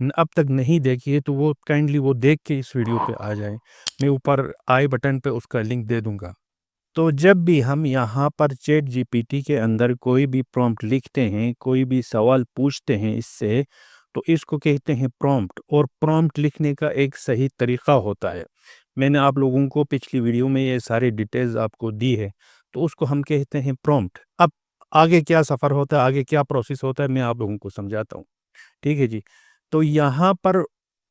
اب تک نہیں دیکھی ہے تو وہ کائنڈلی وہ دیکھ کے اس ویڈیو پہ آ جائیں. میں اوپر آئی بٹن پہ اس کا لنک دے دوں گا. تو جب بھی ہم یہاں پر چیٹ جی پی ٹی کے اندر کوئی بھی پرومپٹ لکھتے ہیں، کوئی بھی سوال پوچھتے ہیں اس سے، تو اس کو کہتے ہیں پرومپٹ. اور پرومپٹ لکھنے کا ایک صحیح طریقہ ہوتا ہے. میں نے آپ لوگوں کو پچھلی ویڈیو میں یہ ساری ڈیٹیلز آپ کو دی ہے، تو اس کو ہم کہتے ہیں پرومپٹ. اب آگے کیا سفر ہوتا ہے، آگے کیا پروسیس ہوتا ہے، میں آپ لوگوں کو سمجھاتا ہوں. ٹھیک ہے جی. تو یہاں پر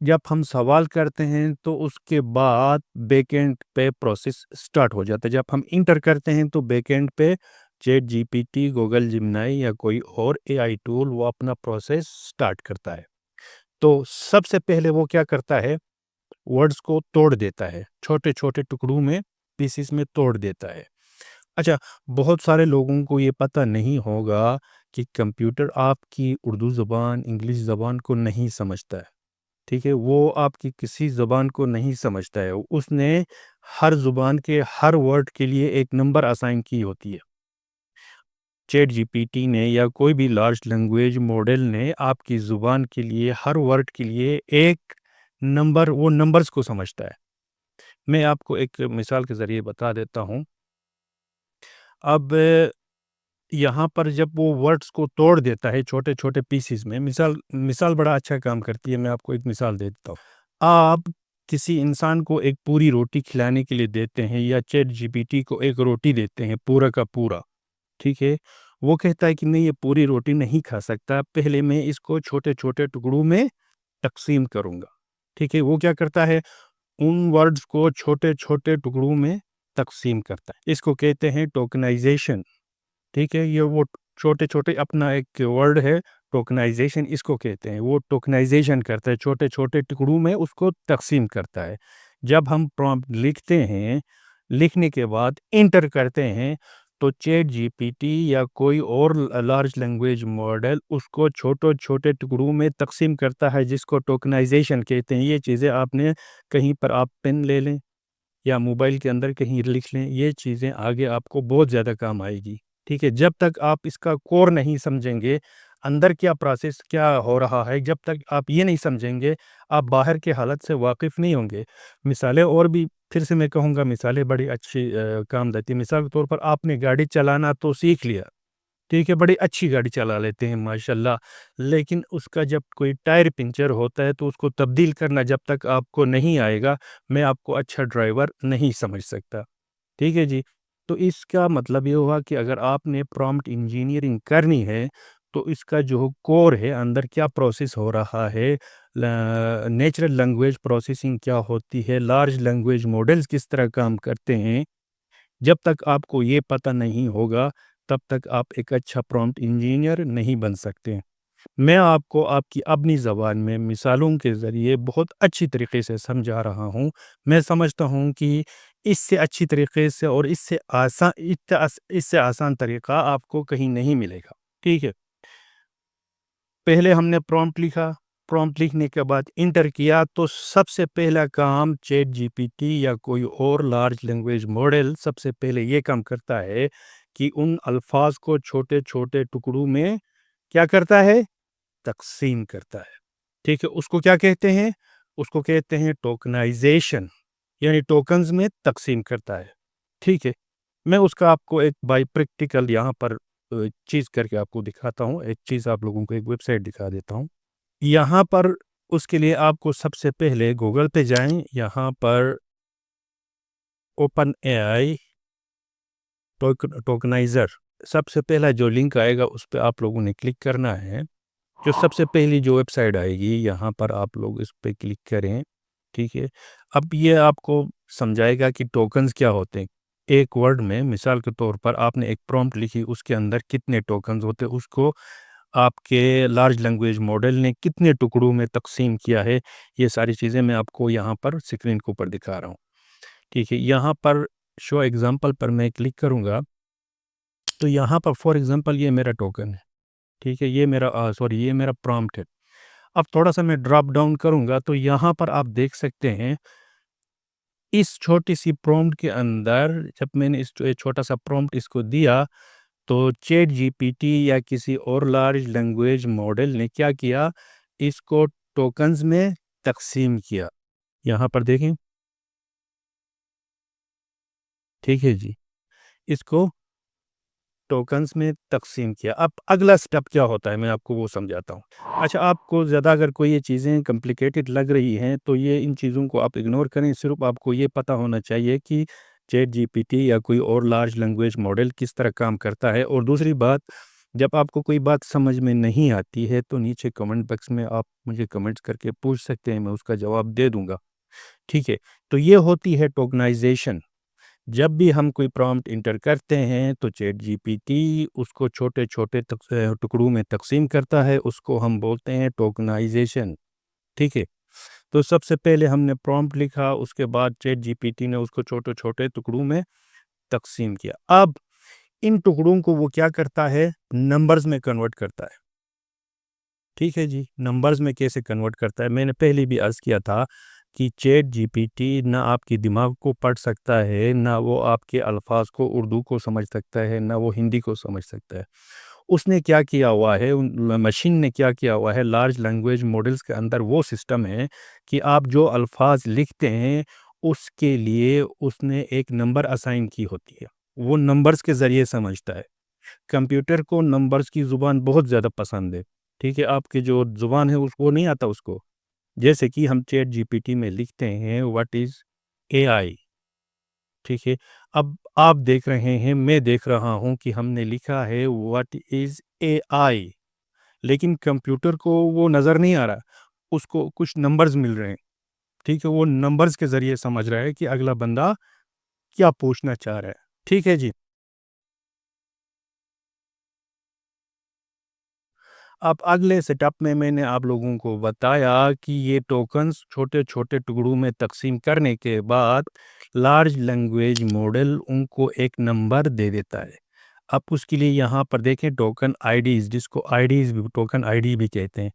جب ہم سوال کرتے ہیں تو اس کے بعد بیک اینڈ پہ پروسیس سٹارٹ ہو جاتا ہے. جب ہم انٹر کرتے ہیں تو بیک اینڈ پہ چیٹ جی پی ٹی، گوگل جیمنائی یا کوئی اور اے آئی ٹول وہ اپنا پروسیس سٹارٹ کرتا ہے. تو سب سے پہلے وہ کیا کرتا ہے، ورڈز کو توڑ دیتا ہے، چھوٹے چھوٹے ٹکڑوں میں، پیسز میں توڑ دیتا ہے. اچھا، بہت سارے لوگوں کو یہ پتہ نہیں ہوگا کہ کمپیوٹر آپ کی اردو زبان، انگلش زبان کو نہیں سمجھتا ہے. ٹھیک ہے، وہ آپ کی کسی زبان کو نہیں سمجھتا ہے. اس نے ہر زبان کے ہر ورڈ کے لیے ایک نمبر اسائن کی ہوتی ہے. چیٹ جی پی ٹی نے یا کوئی بھی لارج لینگویج ماڈل نے آپ کی زبان کے لیے ہر ورڈ کے لیے ایک نمبر، وہ نمبرز کو سمجھتا ہے. میں آپ کو ایک مثال کے ذریعے بتا دیتا ہوں. اب یہاں پر جب وہ ورڈز کو توڑ دیتا ہے چھوٹے چھوٹے پیسز میں، مثال بڑا اچھا کام کرتی ہے. میں آپ کو ایک مثال دے دیتا ہوں. آپ کسی انسان کو ایک پوری روٹی کھلانے کے لیے دیتے ہیں، یا چیٹ جی پی ٹی کو ایک روٹی دیتے ہیں پورا کا پورا. ٹھیک ہے، وہ کہتا ہے کہ میں یہ پوری روٹی نہیں کھا سکتا، پہلے میں اس کو چھوٹے چھوٹے ٹکڑوں میں تقسیم کروں گا. ٹھیک ہے، وہ کیا کرتا ہے، ان ورڈز کو چھوٹے چھوٹے ٹکڑوں میں تقسیم کرتا ہے. اس کو کہتے ہیں ٹوکنائزیشن. ٹھیک ہے، یہ وہ چھوٹے چھوٹے، اپنا ایک ورڈ ہے ٹوکنائزیشن، اس کو کہتے ہیں. وہ ٹوکنائزیشن کرتا ہے، چھوٹے چھوٹے ٹکڑوں میں اس کو تقسیم کرتا ہے. جب ہم پرومپٹ لکھتے ہیں، لکھنے کے بعد انٹر کرتے ہیں، تو چیٹ جی پی ٹی یا کوئی اور لارج لینگویج ماڈل اس کو چھوٹے چھوٹے ٹکڑوں میں تقسیم کرتا ہے، جس کو ٹوکنائزیشن کہتے ہیں. یہ چیزیں آپ نے کہیں پر، آپ پین لے لیں یا موبائل کے اندر کہیں لکھ لیں، یہ چیزیں آگے آپ کو بہت زیادہ کام آئے گی. ٹھیک ہے، جب تک آپ اس کا کور نہیں سمجھیں گے، اندر کیا پروسیس کیا ہو رہا ہے، جب تک آپ یہ نہیں سمجھیں گے، آپ باہر کے حالت سے واقف نہیں ہوں گے. مثالیں اور بھی پھر سے میں کہوں گا، مثالیں بڑی اچھی کام دیتی ہیں. مثال کے طور پر آپ نے گاڑی چلانا تو سیکھ لیا، ٹھیک ہے، بڑی اچھی گاڑی چلا لیتے ہیں ماشاءاللہ، لیکن اس کا جب کوئی ٹائر پنچر ہوتا ہے تو اس کو تبدیل کرنا جب تک آپ کو نہیں آئے گا، میں آپ کو اچھا ڈرائیور نہیں سمجھ سکتا. ٹھیک ہے جی. تو اس کا مطلب یہ ہوا کہ اگر آپ نے پرومپٹ انجینئرنگ کرنی ہے تو اس کا جو کور ہے، اندر کیا پروسیس ہو رہا ہے، نیچرل لینگویج پروسیسنگ کیا ہوتی ہے، لارج لینگویج ماڈلز کس طرح کام کرتے ہیں، جب تک آپ کو یہ پتہ نہیں ہوگا تب تک آپ ایک اچھا پرومپٹ انجینئر نہیں بن سکتے. میں آپ کو آپ کی اپنی زبان میں مثالوں کے ذریعے بہت اچھی طریقے سے سمجھا رہا ہوں. میں سمجھتا ہوں کہ اس سے اچھی طریقے سے اور اس سے آسان طریقہ آپ کو کہیں نہیں ملے گا. ٹھیک ہے، پہلے ہم نے پرومپٹ لکھا، پرومپٹ لکھنے کے بعد انٹر کیا، تو سب سے پہلا کام چیٹ جی پی ٹی یا کوئی اور لارج لینگویج ماڈل سب سے پہلے یہ کام کرتا ہے کہ ان الفاظ کو چھوٹے چھوٹے ٹکڑوں میں کیا کرتا ہے، تقسیم کرتا ہے. ٹھیک ہے، اس کو کیا کہتے ہیں، اس کو کہتے ہیں ٹوکنائزیشن، یعنی ٹوکنز میں تقسیم کرتا ہے. ٹھیک ہے، میں اس کا آپ کو ایک بائی پریکٹیکل یہاں پر چیز کر کے آپ کو دکھاتا ہوں. ایک چیز آپ لوگوں کو ایک ویب سائٹ دکھا دیتا ہوں. یہاں پر اس کے لیے آپ کو سب سے پہلے گوگل پہ جائیں، یہاں پر اوپن اے آئی ٹوکنائزر، سب سے پہلا جو لنک آئے گا اس پہ آپ لوگوں نے کلک کرنا ہے. جو سب سے پہلی جو ویب سائٹ آئے گی، یہاں پر آپ لوگ اس پہ کلک کریں. ٹھیک ہے، اب یہ آپ کو سمجھائے گا کہ ٹوکنز کیا ہوتے ہیں. ایک ورڈ میں، مثال کے طور پر آپ نے ایک پرومپٹ لکھی، اس کے اندر کتنے ٹوکنز ہوتے، اس کو آپ کے لارج لینگویج ماڈل نے کتنے ٹکڑوں میں تقسیم کیا ہے، یہ ساری چیزیں میں آپ کو یہاں پر اسکرین کے اوپر دکھا رہا ہوں. ٹھیک ہے، یہاں پر شو ایگزامپل پر میں کلک کروں گا تو یہاں پر فار ایگزامپل یہ میرا ٹوکن ہے. ٹھیک ہے، یہ میرا پرومپٹ ہے. اب تھوڑا سا میں ڈراپ ڈاؤن کروں گا تو یہاں پر آپ دیکھ سکتے ہیں اس چھوٹی سی پرومپٹ کے اندر، جب میں نے اس چھوٹا سا پرومپٹ اس کو دیا تو چیٹ جی پی ٹی یا کسی اور لارج لینگویج ماڈل نے کیا کیا، اس کو ٹوکنز میں تقسیم کیا. یہاں پر دیکھیں, ٹھیک ہے جی, اس کو ٹوکنز میں تقسیم کیا. اب اگلا سٹیپ کیا ہوتا ہے میں آپ کو وہ سمجھاتا ہوں. اچھا, آپ کو زیادہ اگر کوئی یہ چیزیں کمپلیکیٹڈ لگ رہی ہیں تو یہ ان چیزوں کو آپ اگنور کریں. صرف آپ کو یہ پتہ ہونا چاہیے کہ چیٹ جی پی ٹی یا کوئی اور لارج لینگویج ماڈل کس طرح کام کرتا ہے. اور دوسری بات, جب آپ کو کوئی بات سمجھ میں نہیں آتی ہے تو نیچے کمنٹ باکس میں آپ مجھے کمنٹس کر کے پوچھ سکتے ہیں, میں اس کا جواب دے دوں گا. ٹھیک ہے, تو یہ ہوتی ہے ٹوکنائزیشن. جب بھی ہم کوئی پرومپٹ انٹر کرتے ہیں تو چیٹ جی پی ٹی اس کو چھوٹے چھوٹے ٹکڑوں میں تقسیم کرتا ہے, اس کو ہم بولتے ہیں ٹوکنائزیشن. ٹھیک ہے, تو سب سے پہلے ہم نے پرومپٹ لکھا, اس کے بعد چیٹ جی پی ٹی نے اس کو چھوٹے چھوٹے ٹکڑوں میں تقسیم کیا. اب ان ٹکڑوں کو وہ کیا کرتا ہے, نمبرز میں کنورٹ کرتا ہے. ٹھیک ہے جی, نمبرز میں کیسے کنورٹ کرتا ہے, میں نے پہلے بھی عرض کیا تھا کہ چیٹ جی پی ٹی نہ آپ کی دماغ کو پڑھ سکتا ہے, نہ وہ آپ کے الفاظ کو اردو کو سمجھ سکتا ہے, نہ وہ ہندی کو سمجھ سکتا ہے. اس نے کیا کیا ہوا ہے, مشین نے کیا کیا ہوا ہے, لارج لینگویج ماڈلز کے اندر وہ سسٹم ہے کہ آپ جو الفاظ لکھتے ہیں اس کے لیے اس نے ایک نمبر اسائن کی ہوتی ہے, وہ نمبرز کے ذریعے سمجھتا ہے. کمپیوٹر کو نمبرز کی زبان بہت زیادہ پسند ہے. ٹھیک ہے, آپ کی جو زبان ہے وہ نہیں آتا اس کو. جیسے کہ ہم چیٹ جی پی ٹی میں لکھتے ہیں واٹ از اے آئی. ٹھیک ہے, اب آپ دیکھ رہے ہیں, میں دیکھ رہا ہوں کہ ہم نے لکھا ہے واٹ از اے آئی, لیکن کمپیوٹر کو وہ نظر نہیں آ رہا, اس کو کچھ نمبرز مل رہے ہیں. ٹھیک ہے, وہ نمبرز کے ذریعے سمجھ رہا ہے کہ اگلا بندہ کیا پوچھنا چاہ رہا ہے. ٹھیک ہے جی. اب اگلے سیٹ اپ میں نے آپ لوگوں کو بتایا کہ یہ ٹوکنز چھوٹے چھوٹے ٹکڑوں میں تقسیم کرنے کے بعد لارج لینگویج ماڈل ان کو ایک نمبر دے دیتا ہے. اب اس کے لیے یہاں پر دیکھیں ٹوکن آئی ڈیز, جس کو آئی ڈیز بھی ٹوکن آئی ڈی بھی کہتے ہیں.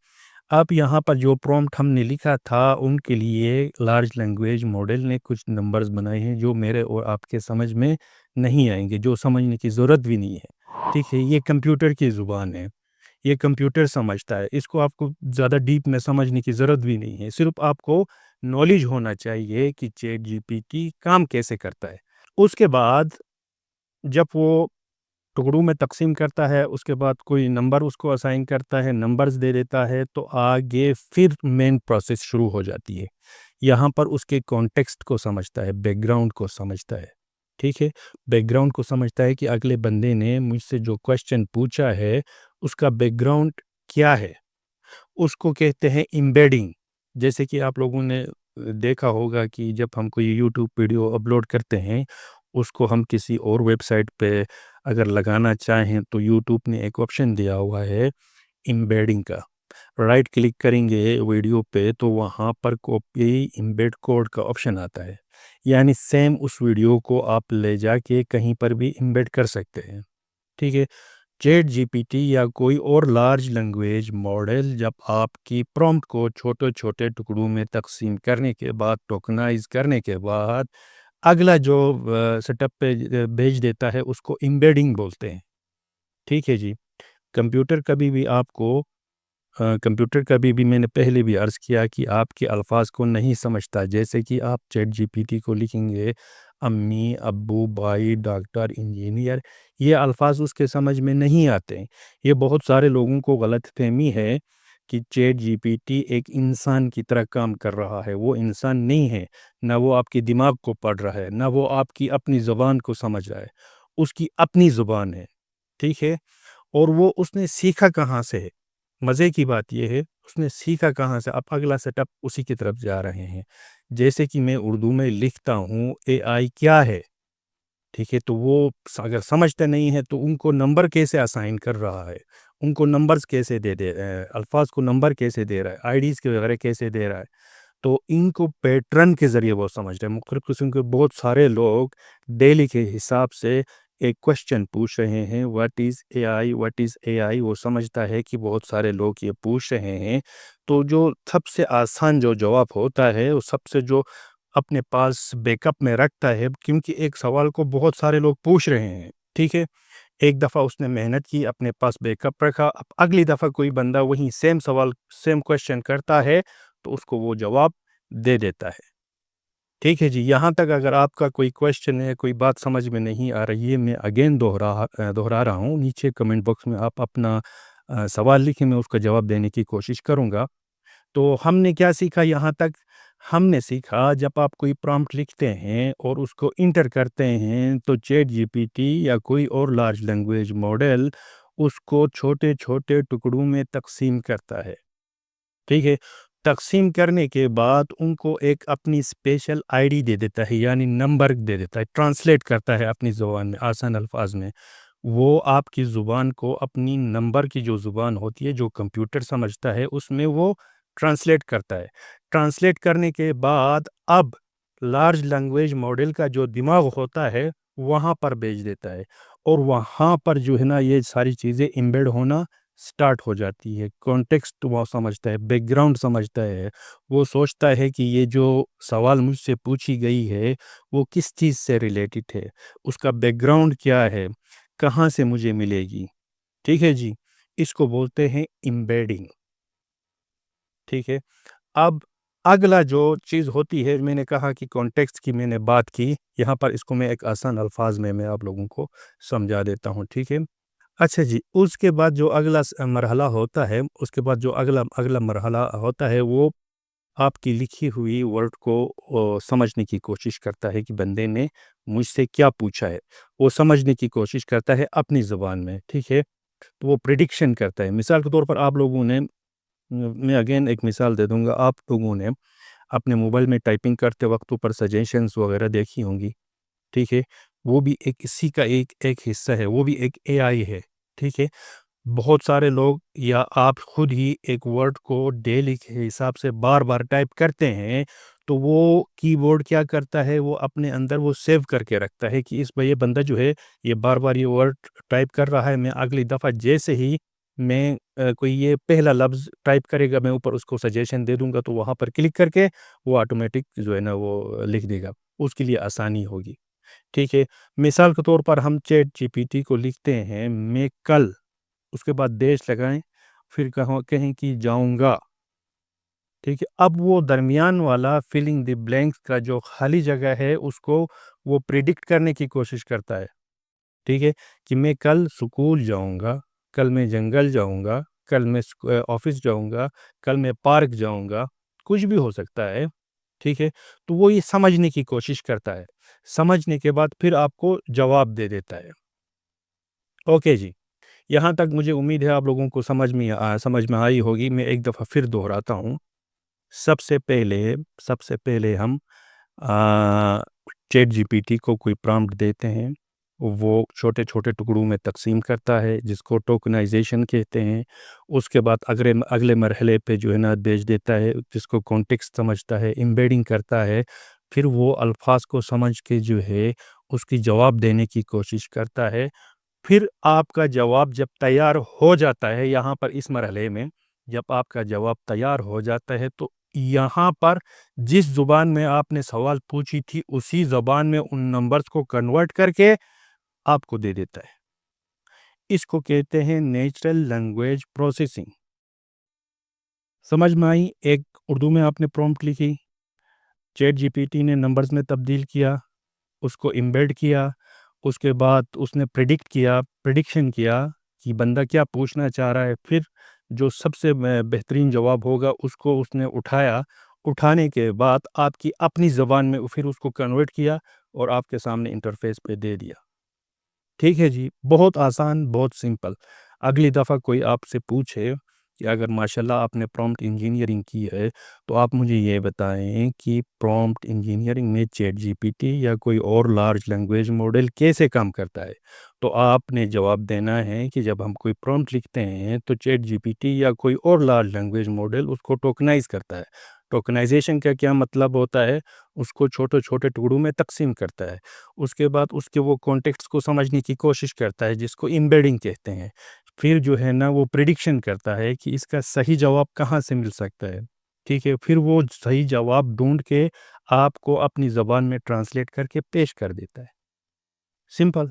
اب یہاں پر جو پرومپٹ ہم نے لکھا تھا ان کے لیے لارج لینگویج ماڈل نے کچھ نمبرز بنائے ہیں جو میرے اور آپ کے سمجھ میں نہیں آئیں گے, جو سمجھنے کی ضرورت بھی نہیں ہے. ٹھیک ہے, یہ کمپیوٹر کی زبان ہے, یہ کمپیوٹر سمجھتا ہے, اس کو آپ کو زیادہ ڈیپ میں سمجھنے کی ضرورت بھی نہیں ہے. صرف آپ کو نالج ہونا چاہیے کہ چیٹ جی پی ٹی کام کیسے کرتا ہے. اس کے بعد جب وہ ٹکڑوں میں تقسیم کرتا ہے, اس کے بعد کوئی نمبر اس کو اسائن کرتا ہے, نمبرز دے دیتا ہے, تو آگے پھر مین پروسیس شروع ہو جاتی ہے. یہاں پر اس کے کانٹیکسٹ کو سمجھتا ہے, بیک گراؤنڈ کو سمجھتا ہے. ٹھیک ہے, بیک گراؤنڈ کو سمجھتا ہے کہ اگلے بندے نے مجھ سے جو کوشچن پوچھا ہے اس کا بیک گراؤنڈ کیا ہے. اس کو کہتے ہیں ایمبیڈنگ. جیسے کہ آپ لوگوں نے دیکھا ہوگا کہ جب ہم کوئی یوٹیوب ویڈیو اپلوڈ کرتے ہیں, اس کو ہم کسی اور ویب سائٹ پہ اگر لگانا چاہیں تو یوٹیوب نے ایک آپشن دیا ہوا ہے ایمبیڈنگ کا. رائٹ کلک کریں گے ویڈیو پہ تو وہاں پر کاپی ایمبیڈ کوڈ کا آپشن آتا ہے, یعنی سیم اس ویڈیو کو آپ لے جا کے کہیں پر بھی ایمبیڈ کر سکتے ہیں. ٹھیک ہے, چیٹ جی پی ٹی یا کوئی اور لارج لینگویج ماڈل جب آپ کی پرومپٹ کو چھوٹے چھوٹے ٹکڑوں میں تقسیم کرنے کے بعد, ٹوکنائز کرنے کے بعد, اگلا جو سیٹ اپ پہ بھیج دیتا ہے اس کو ایمبیڈنگ بولتے ہیں. ٹھیک ہے جی. کمپیوٹر کبھی بھی میں نے پہلے بھی عرض کیا کہ آپ کے الفاظ کو نہیں سمجھتا. جیسے کہ آپ چیٹ جی پی ٹی کو لکھیں گے امی, ابو, بھائی, ڈاکٹر, انجینئر, یہ الفاظ اس کے سمجھ میں نہیں آتے. یہ بہت سارے لوگوں کو غلط فہمی ہے کہ چیٹ جی پی ٹی ایک انسان کی طرح کام کر رہا ہے. وہ انسان نہیں ہے, نہ وہ آپ کے دماغ کو پڑھ رہا ہے, نہ وہ آپ کی اپنی زبان کو سمجھ رہا ہے. اس کی اپنی زبان ہے. ٹھیک ہے, اور وہ اس نے سیکھا کہاں سے ہے. مزے کی بات یہ ہے اس نے سیکھا کہاں سے. اب اگلا سیٹ اپ اسی کی طرف جا رہے ہیں. جیسے کہ میں اردو میں لکھتا ہوں اے آئی کیا ہے. ٹھیک ہے, تو وہ اگر سمجھتے نہیں ہے تو ان کو نمبر کیسے اسائن کر رہا ہے, ان کو نمبرز کیسے دے الفاظ کو نمبر کیسے دے رہا ہے, آئی ڈیز کے وغیرہ کیسے دے رہا ہے. تو ان کو پیٹرن کے ذریعے وہ سمجھ رہے ہیں. مختلف قسم کے بہت سارے لوگ ڈیلی کے حساب سے ایک کوشچن پوچھ رہے ہیں what is a I, what is اے آئی. وہ سمجھتا ہے کہ بہت سارے لوگ یہ پوچھ رہے ہیں, تو جو سب سے آسان جو جواب ہوتا ہے وہ سب سے جو اپنے پاس بیک اپ میں رکھتا ہے, کیونکہ ایک سوال کو بہت سارے لوگ پوچھ رہے ہیں. ٹھیک ہے, ایک دفعہ اس نے محنت کی، اپنے پاس بیک اپ رکھا، اب اگلی دفعہ کوئی بندہ وہی سیم سوال سیم کوشچن کرتا ہے تو اس کو وہ جواب دے دیتا ہے۔ ٹھیک ہے جی، یہاں تک اگر آپ کا کوئی کوشچن ہے، کوئی بات سمجھ میں نہیں آ رہی ہے، میں اگین دہرا رہا ہوں، نیچے کمنٹ باکس میں آپ اپنا سوال لکھیں، میں اس کا جواب دینے کی کوشش کروں گا۔ تو ہم نے کیا سیکھا یہاں تک؟ ہم نے سیکھا جب آپ کوئی پرامپٹ لکھتے ہیں اور اس کو انٹر کرتے ہیں تو چیٹ جی پی ٹی یا کوئی اور لارج لینگویج ماڈل اس کو چھوٹے چھوٹے ٹکڑوں میں تقسیم کرتا ہے۔ ٹھیک ہے، تقسیم کرنے کے بعد ان کو ایک اپنی اسپیشل آئی ڈی دے دیتا ہے، یعنی نمبر دے دیتا ہے، ٹرانسلیٹ کرتا ہے اپنی زبان میں، آسان الفاظ میں۔ وہ آپ کی زبان کو اپنی نمبر کی جو زبان ہوتی ہے، جو کمپیوٹر سمجھتا ہے، اس میں وہ ٹرانسلیٹ کرتا ہے۔ ٹرانسلیٹ کرنے کے بعد اب لارج لینگویج ماڈل کا جو دماغ ہوتا ہے وہاں پر بھیج دیتا ہے، اور وہاں پر جو ہے نا یہ ساری چیزیں ایمبیڈ ہونا سٹارٹ ہو جاتی ہے۔ کانٹیکسٹ وہ سمجھتا ہے، بیک گراؤنڈ سمجھتا ہے، وہ سوچتا ہے کہ یہ جو سوال مجھ سے پوچھی گئی ہے وہ کس چیز سے ریلیٹڈ ہے، اس کا بیک گراؤنڈ کیا ہے، کہاں سے مجھے ملے گی۔ ٹھیک ہے جی، اس کو بولتے ہیں ایمبیڈنگ۔ ٹھیک ہے، اب اگلا جو چیز ہوتی ہے، میں نے کہا کہ کانٹیکسٹ کی میں نے بات کی، یہاں پر اس کو میں ایک آسان الفاظ میں آپ لوگوں کو سمجھا دیتا ہوں۔ ٹھیک ہے، اچھا جی، اس کے بعد جو اگلا مرحلہ ہوتا ہے، اس کے بعد جو اگلا مرحلہ ہوتا ہے وہ آپ کی لکھی ہوئی ورڈ کو سمجھنے کی کوشش کرتا ہے کہ بندے نے مجھ سے کیا پوچھا ہے، وہ سمجھنے کی کوشش کرتا ہے اپنی زبان میں۔ ٹھیک ہے، تو وہ پریڈکشن کرتا ہے۔ مثال کے طور پر آپ لوگوں نے، میں اگین ایک مثال دے دوں گا، آپ لوگوں نے اپنے موبائل میں ٹائپنگ کرتے وقت اوپر سجیشنز وغیرہ دیکھی ہوں گی۔ ٹھیک ہے، وہ بھی ایک اسی کا ایک حصہ ہے، وہ بھی ایک اے آئی ہے۔ ٹھیک ہے، بہت سارے لوگ یا آپ خود ہی ایک ورڈ کو ڈیلی کے حساب سے بار بار ٹائپ کرتے ہیں، تو وہ کی بورڈ کیا کرتا ہے، وہ اپنے اندر وہ سیو کر کے رکھتا ہے کہ یہ بندہ جو ہے یہ بار بار یہ ورڈ ٹائپ کر رہا ہے، میں اگلی دفعہ جیسے ہی میں کوئی یہ پہلا لفظ ٹائپ کرے گا، میں اوپر اس کو سجیشن دے دوں گا تو وہاں پر کلک کر کے وہ آٹومیٹک جو ہے نا وہ لکھ دے گا، اس کے لیے آسانی ہوگی۔ ٹھیک ہے، مثال کے طور پر ہم چیٹ جی پی ٹی کو لکھتے ہیں میں کل، اس کے بعد دیش لگائیں، پھر کہیں کہ جاؤں گا۔ ٹھیک ہے، اب وہ درمیان والا فلنگ دی بلینکس کا جو خالی جگہ ہے اس کو وہ پریڈکٹ کرنے کی کوشش کرتا ہے۔ ٹھیک ہے، کہ میں کل سکول جاؤں گا، کل میں جنگل جاؤں گا، کل میں آفس جاؤں گا، کل میں پارک جاؤں گا، کچھ بھی ہو سکتا ہے۔ ٹھیک ہے، تو وہ یہ سمجھنے کی کوشش کرتا ہے، سمجھنے کے بعد پھر آپ کو جواب دے دیتا ہے۔ اوکے جی، یہاں تک مجھے امید ہے آپ لوگوں کو سمجھ میں آئی ہوگی۔ میں ایک دفعہ پھر دہراتا ہوں۔ سب سے پہلے ہم چیٹ جی پی ٹی کو کوئی پرامپٹ دیتے ہیں، وہ چھوٹے چھوٹے ٹکڑوں میں تقسیم کرتا ہے جس کو ٹوکنائزیشن کہتے ہیں۔ اس کے بعد اگلے مرحلے پہ جو ہے نا بھیج دیتا ہے، جس کو کانٹیکسٹ سمجھتا ہے، ایمبیڈنگ کرتا ہے، پھر وہ الفاظ کو سمجھ کے جو ہے اس کی جواب دینے کی کوشش کرتا ہے۔ پھر آپ کا جواب جب تیار ہو جاتا ہے، یہاں پر اس مرحلے میں جب آپ کا جواب تیار ہو جاتا ہے تو یہاں پر جس زبان میں آپ نے سوال پوچھی تھی اسی زبان میں ان نمبرز کو کنورٹ کر کے آپ کو دے دیتا ہے۔ اس کو کہتے ہیں نیچرل لینگویج پروسیسنگ۔ سمجھ میں آئی؟ ایک اردو میں آپ نے پرومپٹ لکھی، چیٹ جی پی ٹی نے نمبرز میں تبدیل کیا، اس کو ایمبیڈ کیا، اس کے بعد اس نے پریڈکشن کیا کہ بندہ کیا پوچھنا چاہ رہا ہے، پھر جو سب سے بہترین جواب ہوگا اس کو اس نے اٹھانے کے بعد آپ کی اپنی زبان میں پھر اس کو کنورٹ کیا اور آپ کے سامنے انٹرفیس پہ دے دیا۔ ٹھیک ہے جی، بہت آسان، بہت سمپل۔ اگلی دفعہ کوئی آپ سے پوچھے کہ اگر ماشاءاللہ آپ نے پرومپٹ انجینئرنگ کی ہے تو آپ مجھے یہ بتائیں کہ پرومپٹ انجینئرنگ میں چیٹ جی پی ٹی یا کوئی اور لارج لینگویج ماڈل کیسے کام کرتا ہے، تو آپ نے جواب دینا ہے کہ جب ہم کوئی پرومپٹ لکھتے ہیں تو چیٹ جی پی ٹی یا کوئی اور لارج لینگویج ماڈل اس کو ٹوکنائز کرتا ہے۔ ٹوکنائزیشن کا کیا مطلب ہوتا ہے؟ اس کو چھوٹے چھوٹے ٹکڑوں میں تقسیم کرتا ہے، اس کے بعد اس کے وہ کانٹیکسٹ کو سمجھنے کی کوشش کرتا ہے جس کو ایمبیڈنگ کہتے ہیں، پھر جو ہے نا وہ پریڈکشن کرتا ہے کہ اس کا صحیح جواب کہاں سے مل سکتا ہے۔ ٹھیک ہے، پھر وہ صحیح جواب ڈھونڈ کے آپ کو اپنی زبان میں ٹرانسلیٹ کر کے پیش کر دیتا ہے۔ سمپل۔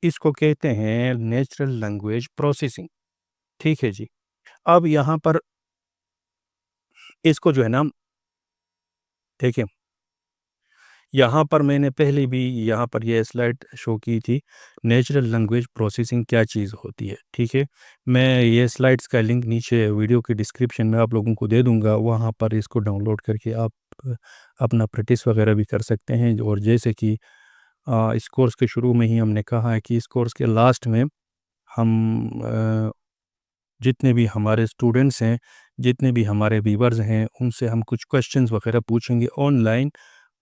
اس کو کہتے ہیں نیچرل لینگویج پروسیسنگ. ٹھیک ہے جی. اب یہاں پر اس کو جو ہے نا دیکھیں، یہاں پر میں نے پہلے بھی یہاں پر یہ سلائڈ شو کی تھی. نیچرل لینگویج پروسیسنگ کیا چیز ہوتی ہے. ٹھیک ہے، میں یہ سلائڈس کا لنک نیچے ویڈیو کی ڈسکرپشن میں آپ لوگوں کو دے دوں گا. وہاں پر اس کو ڈاؤن لوڈ کر کے آپ اپنا پریکٹس وغیرہ بھی کر سکتے ہیں. اور جیسے کہ اس کورس کے شروع میں ہی ہم نے کہا ہے کہ اس کورس کے لاسٹ میں ہم جتنے بھی ہمارے اسٹوڈنٹس ہیں، جتنے بھی ہمارے ویورز ہیں، ان سے ہم کچھ کوشچنز وغیرہ پوچھیں گے آن لائن.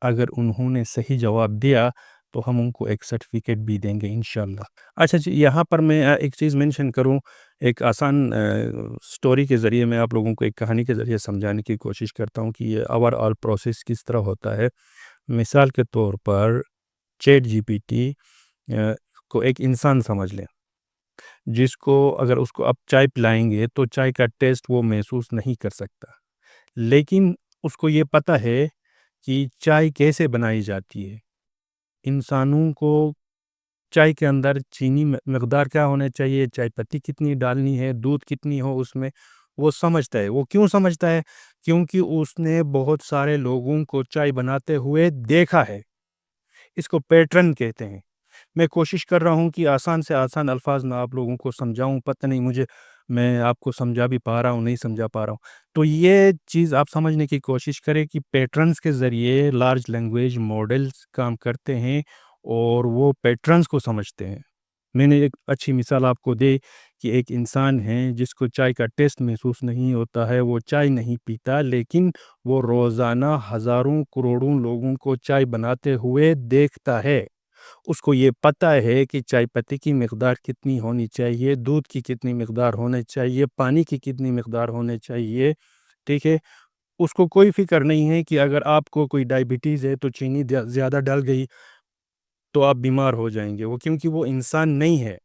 اگر انہوں نے صحیح جواب دیا تو ہم ان کو ایک سرٹیفکیٹ بھی دیں گے انشاءاللہ. اچھا جی، یہاں پر میں ایک چیز منشن کروں. ایک آسان سٹوری کے ذریعے میں آپ لوگوں کو ایک کہانی کے ذریعے سمجھانے کی کوشش کرتا ہوں کہ یہ اوور آل پروسیس کس طرح ہوتا ہے. مثال کے طور پر چیٹ جی پی ٹی کو ایک انسان سمجھ لیں، جس کو اگر اس کو آپ چائے پلائیں گے تو چائے کا ٹیسٹ وہ محسوس نہیں کر سکتا، لیکن اس کو یہ پتہ ہے کہ چائے کیسے بنائی جاتی ہے. انسانوں کو چائے کے اندر چینی مقدار کیا ہونا چاہیے، چائے پتی کتنی ڈالنی ہے، دودھ کتنی ہو اس میں، وہ سمجھتا ہے. وہ کیوں سمجھتا ہے؟ کیونکہ اس نے بہت سارے لوگوں کو چائے بناتے ہوئے دیکھا ہے. اس کو پیٹرن کہتے ہیں. میں کوشش کر رہا ہوں کہ آسان سے آسان الفاظ میں آپ لوگوں کو سمجھاؤں. پتہ نہیں مجھے میں آپ کو سمجھا بھی پا رہا ہوں نہیں سمجھا پا رہا ہوں. تو یہ چیز آپ سمجھنے کی کوشش کریں کہ پیٹرنز کے ذریعے لارج لینگویج ماڈلز کام کرتے ہیں اور وہ پیٹرنز کو سمجھتے ہیں. میں نے ایک اچھی مثال آپ کو دی کہ ایک انسان ہے جس کو چائے کا ٹیسٹ محسوس نہیں ہوتا ہے، وہ چائے نہیں پیتا، لیکن وہ روزانہ ہزاروں کروڑوں لوگوں کو چائے بناتے ہوئے دیکھتا ہے. اس کو یہ پتہ ہے کہ چائے پتی کی مقدار کتنی ہونی چاہیے، دودھ کی کتنی مقدار ہونے چاہیے، پانی کی کتنی مقدار ہونے چاہیے. ٹھیک ہے، اس کو کوئی فکر نہیں ہے کہ اگر آپ کو کوئی ڈائبٹیز ہے تو چینی زیادہ ڈال گئی تو آپ بیمار ہو جائیں گے. وہ کیونکہ وہ انسان نہیں ہے،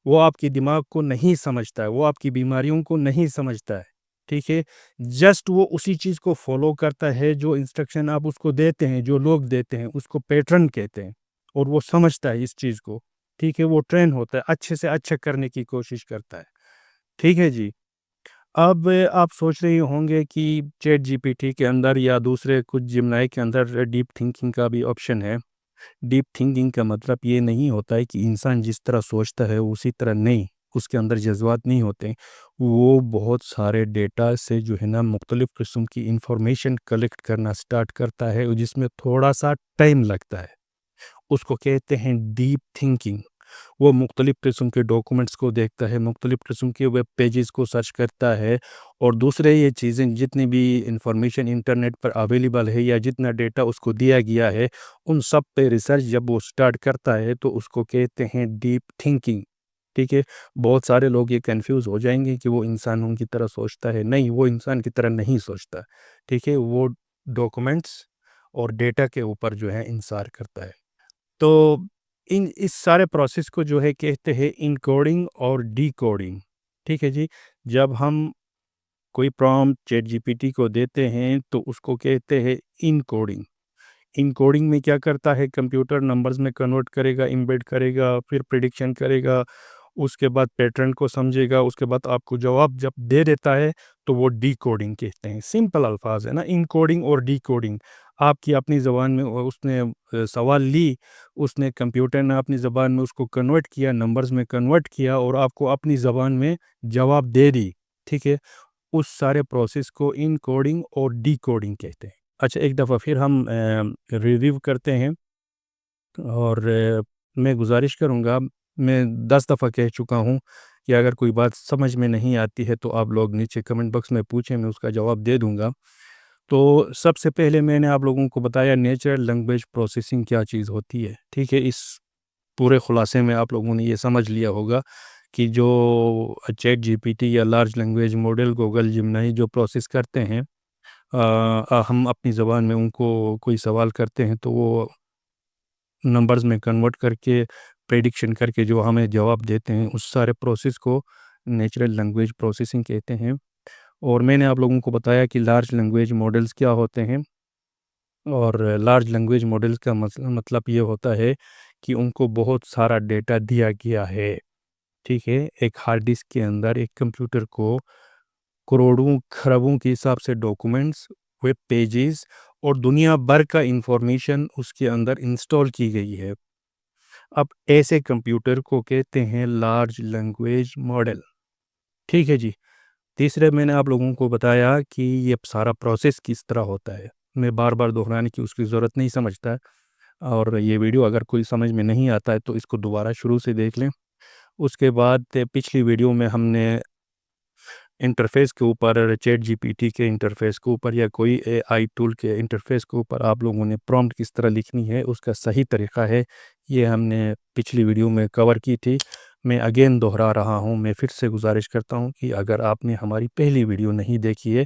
وہ آپ کی دماغ کو نہیں سمجھتا ہے، وہ آپ کی بیماریوں کو نہیں سمجھتا ہے. ٹھیک ہے، جسٹ وہ اسی چیز کو فالو کرتا ہے جو انسٹرکشن آپ اس کو دیتے ہیں، جو لوگ دیتے ہیں. اس کو پیٹرن کہتے ہیں اور وہ سمجھتا ہے اس چیز کو. ٹھیک ہے، وہ ٹرین ہوتا ہے، اچھے سے اچھا کرنے کی کوشش کرتا ہے. ٹھیک ہے جی. اب آپ سوچ رہے ہوں گے کہ چیٹ جی پی ٹی کے اندر یا دوسرے کچھ جمنائی کے اندر ڈیپ تھنکنگ کا بھی آپشن ہے. ڈیپ تھنکنگ کا مطلب یہ نہیں ہوتا ہے کہ انسان جس طرح سوچتا ہے اسی طرح نہیں، اس کے اندر جذبات نہیں ہوتے. وہ بہت سارے ڈیٹا سے جو ہے نا مختلف قسم کی انفارمیشن کلیکٹ کرنا سٹارٹ کرتا ہے، جس میں تھوڑا سا ٹائم لگتا ہے. اس کو کہتے ہیں ڈیپ تھنکنگ. وہ مختلف قسم کے ڈاکومنٹس کو دیکھتا ہے، مختلف قسم کے ویب پیجز کو سرچ کرتا ہے، اور دوسرے یہ چیزیں جتنی بھی انفارمیشن انٹرنیٹ پر اویلیبل ہے یا جتنا ڈیٹا اس کو دیا گیا ہے، ان سب پہ ریسرچ جب وہ سٹارٹ کرتا ہے تو اس کو کہتے ہیں ڈیپ تھنکنگ. ٹھیک ہے، بہت سارے لوگ یہ کنفیوز ہو جائیں گے کہ وہ انسانوں کی طرح سوچتا ہے. نہیں، وہ انسان کی طرح نہیں سوچتا. ٹھیک ہے، وہ ڈاکومنٹس اور ڈیٹا کے اوپر جو ہے انحصار کرتا ہے. تو اس سارے پروسیس کو جو ہے کہتے ہیں انکوڈنگ اور ڈی کوڈنگ. ٹھیک ہے جی. جب ہم کوئی prompt chat G P T کو دیتے ہیں تو اس کو کہتے ہیں انکوڈنگ. انکوڈنگ میں کیا کرتا ہے، کمپیوٹر نمبرز میں کنورٹ کرے گا، امبیڈ کرے گا، پھر پریڈکشن کرے گا، اس کے بعد پیٹرن کو سمجھے گا، اس کے بعد آپ کو جواب جب دے دیتا ہے تو وہ ڈی کوڈنگ کہتے ہیں. سمپل الفاظ ہے نا، انکوڈنگ اور ڈی کوڈنگ. آپ کی اپنی زبان میں اس نے سوال لی، اس نے کمپیوٹر نے اپنی زبان میں اس کو کنورٹ کیا، نمبرز میں کنورٹ کیا، اور آپ کو اپنی زبان میں جواب دے دی. ٹھیک ہے، اس سارے پروسیس کو انکوڈنگ اور ڈی کوڈنگ کہتے ہیں. اچھا، ایک دفعہ پھر ہم ریویو کرتے ہیں، اور میں گزارش کروں گا، میں 10 دفعہ کہہ چکا ہوں کہ اگر کوئی بات سمجھ میں نہیں آتی ہے تو آپ لوگ نیچے کمنٹ باکس میں پوچھیں، میں اس کا جواب دے دوں گا. تو سب سے پہلے میں نے آپ لوگوں کو بتایا نیچرل لینگویج پروسیسنگ کیا چیز ہوتی ہے. ٹھیک ہے، اس پورے خلاصے میں آپ لوگوں نے یہ سمجھ لیا ہوگا کہ جو چیٹ جی پی ٹی یا لارج لینگویج ماڈل گوگل جمنائی جو پروسیس کرتے ہیں، ہم اپنی زبان میں ان کو کوئی سوال کرتے ہیں تو وہ نمبرز میں کنورٹ کر کے پریڈکشن کر کے جو ہمیں جواب دیتے ہیں، اس سارے پروسیس کو نیچرل لینگویج پروسیسنگ کہتے ہیں. اور میں نے آپ لوگوں کو بتایا کہ لارج لینگویج ماڈلز کیا ہوتے ہیں، اور لارج لینگویج ماڈلز کا مطلب یہ ہوتا ہے کہ ان کو بہت سارا ڈیٹا دیا گیا ہے، ٹھیک ہے۔ ایک ہارڈ ڈسک کے اندر ایک کمپیوٹر کو کروڑوں خربوں کے حساب سے ڈاکومنٹس، ویب پیجز اور دنیا بھر کا انفارمیشن اس کے اندر انسٹال کی گئی ہے۔ اب ایسے کمپیوٹر کو کہتے ہیں لارج لینگویج ماڈل، ٹھیک ہے جی۔ تیسرے میں نے آپ لوگوں کو بتایا کہ یہ سارا پروسیس کس طرح ہوتا ہے، میں بار بار دہرانے کی اس کی ضرورت نہیں سمجھتا ہے، اور یہ ویڈیو اگر کوئی سمجھ میں نہیں آتا ہے تو اس کو دوبارہ شروع سے دیکھ لیں۔ اس کے بعد پچھلی ویڈیو میں ہم نے انٹرفیس کے اوپر، چیٹ جی پی ٹی کے انٹرفیس کے اوپر یا کوئی اے آئی ٹول کے انٹرفیس کے اوپر آپ لوگوں نے پرومپٹ کس طرح لکھنی ہے، اس کا صحیح طریقہ ہے، یہ ہم نے پچھلی ویڈیو میں کور کی تھی۔ میں اگین دہرا رہا ہوں، میں پھر سے گزارش کرتا ہوں کہ اگر آپ نے ہماری پہلی ویڈیو نہیں دیکھی ہے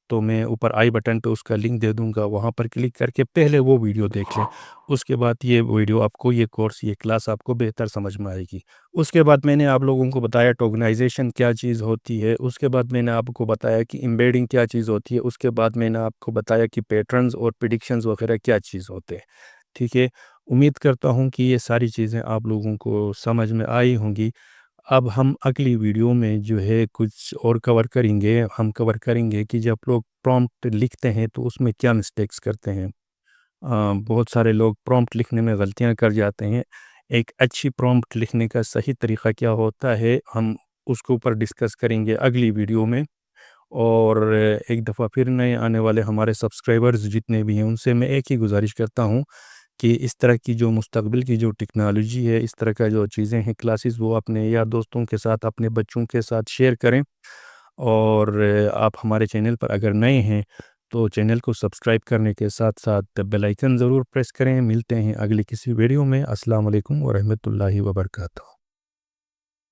تو میں اوپر آئی بٹن پہ اس کا لنک دے دوں گا، وہاں پر کلک کر کے پہلے وہ ویڈیو دیکھ لیں۔ اس کے بعد یہ ویڈیو آپ کو، یہ کورس، یہ کلاس آپ کو بہتر سمجھ میں آئے گی۔ اس کے بعد میں نے آپ لوگوں کو بتایا ٹوکنائزیشن کیا چیز ہوتی ہے، اس کے بعد میں نے آپ کو بتایا کہ امبیڈنگ کیا چیز ہوتی ہے، اس کے بعد میں نے آپ کو بتایا کہ پیٹرنز اور پریڈکشنز وغیرہ کیا چیز ہوتے ہیں، ٹھیک ہے۔ امید کرتا ہوں کہ یہ ساری چیزیں آپ لوگوں کو سمجھ میں آئی ہوں گی۔ اب ہم اگلی ویڈیو میں جو ہے کچھ اور کور کریں گے، ہم کور کریں گے کہ جب لوگ پرومپٹ لکھتے ہیں تو اس میں کیا مسٹیکس کرتے ہیں۔ بہت سارے لوگ پرومپٹ لکھنے میں غلطیاں کر جاتے ہیں۔ ایک اچھی پرومپٹ لکھنے کا صحیح طریقہ کیا ہوتا ہے، ہم اس کے اوپر ڈسکس کریں گے اگلی ویڈیو میں۔ اور ایک دفعہ پھر نئے آنے والے ہمارے سبسکرائبرز جتنے بھی ہیں ان سے میں ایک ہی گزارش کرتا ہوں کہ اس طرح کی جو مستقبل کی جو ٹیکنالوجی ہے، اس طرح کا جو چیزیں ہیں کلاسز، وہ اپنے یار دوستوں کے ساتھ، اپنے بچوں کے ساتھ شیئر کریں۔ اور آپ ہمارے چینل پر اگر نئے ہیں تو چینل کو سبسکرائب کرنے کے ساتھ ساتھ بیل آئیکن ضرور پریس کریں۔ ملتے ہیں اگلی کسی ویڈیو میں۔ السلام علیکم ورحمۃ اللہ وبرکاتہ۔